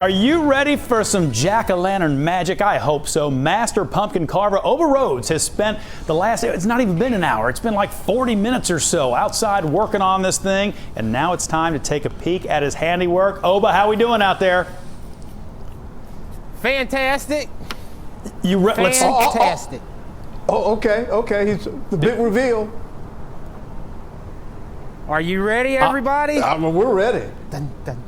Are you ready for some jack-o'-lantern magic? I hope so. Master pumpkin carver Oba Rhodes has spent the last, it's not even been an hour, it's been like 40 minutes or so outside working on this thing, and now it's time to take a peek at his handiwork. Oba, how we doing out there? Fantastic. Fantastic. Okay. He's the big reveal. Are you ready, everybody? We're ready. Dun, dun, dun.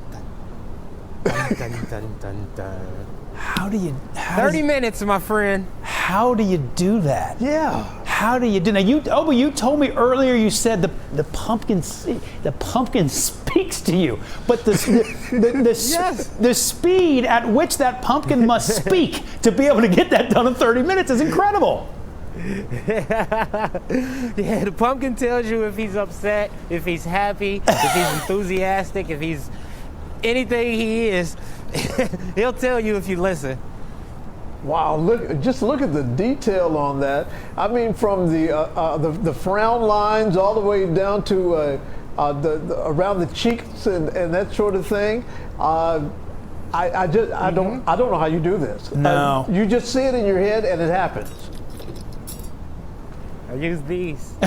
Dun, dun, dun, dun, dun. How do you... 30 minutes, my friend. How do you do that? Yeah. How do you do? Now, Oba, you told me earlier. You said the pumpkin speaks to you, but Yes. the speed at which that pumpkin must speak to be able to get that done in 30 minutes is incredible. Yeah, the pumpkin tells you if he's upset, if he's happy, if he's enthusiastic, if he's anything he is. He'll tell you if you listen. Wow! Just look at the detail on that. I mean, from the frown lines all the way down to around the cheeks and that sort of thing. I don't know how you do this. No. You just see it in your head and it happens. I use these. The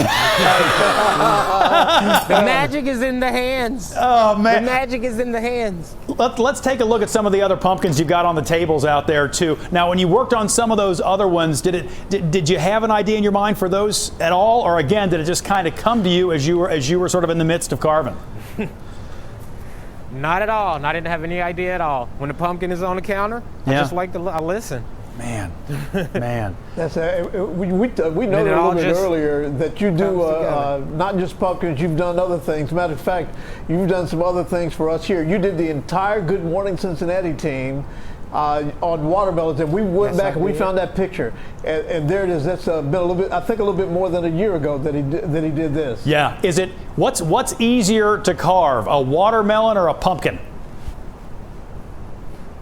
magic is in the hands. Oh, man. The magic is in the hands. Let's take a look at some of the other pumpkins you got on the tables out there too. Now, when you worked on some of those other ones, did you have an idea in your mind for those at all, or again, did it just kind of come to you as you were sort of in the midst of carving? Not at all. I didn't have any idea at all. When the pumpkin is on the counter, I just like to listen. Man. That's we noted a little bit earlier that you do not just pumpkins, you've done other things. Matter of fact, you've done some other things for us here. You did the entire Good Morning Cincinnati team on watermelons, and we went back and we found that picture, and there it is. That's been a little bit, I think, a little bit more than a year ago that he did this. Yeah. Is it what's easier to carve, a watermelon or a pumpkin?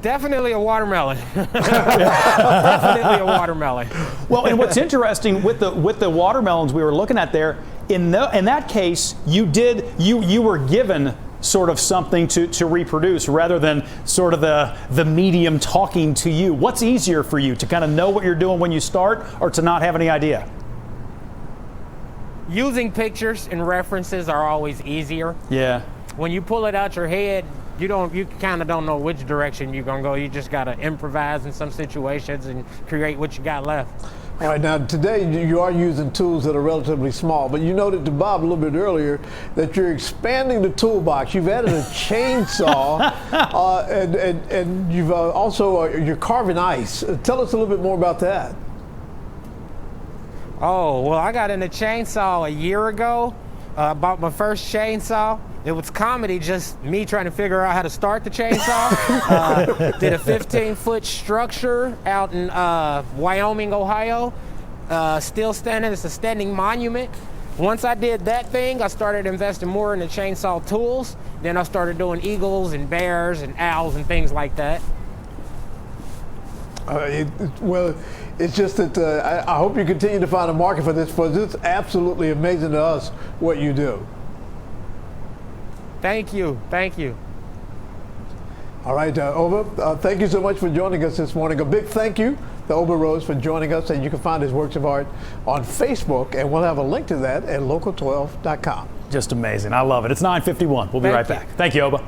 Definitely a watermelon. Definitely a watermelon. Well, and what's interesting with the watermelons we were looking at there, in that case, you were given sort of something to reproduce rather than sort of the medium talking to you. What's easier for you, to kind of know what you're doing when you start, or to not have any idea? Using pictures and references are always easier. Yeah. When you pull it out your head, you kind of don't know which direction you're gonna go. You just gotta improvise in some situations and create what you got left. All right, now today you are using tools that are relatively small, but you noted to Bob a little bit earlier that you're expanding the toolbox. You've added a chainsaw, and you've also you're carving ice. Tell us a little bit more about that. Oh, well, I got into chainsaw a year ago. Bought my first chainsaw. It was comedy, just me trying to figure out how to start the chainsaw. Did a 15-foot structure out in Wyoming, Ohio. Still standing. It's a standing monument. Once I did that thing, I started investing more in the chainsaw tools. Then I started doing eagles and bears and owls and things like that. Well, it's just that I hope you continue to find a market for this, because it's absolutely amazing to us what you do. Thank you. All right, Oba, thank you so much for joining us this morning. A big thank you to Oba Rhodes for joining us, and you can find his works of art on Facebook, and we'll have a link to that at local12.com. Just amazing. I love it. It's 9:51. We'll be right back. Thank you, Oba.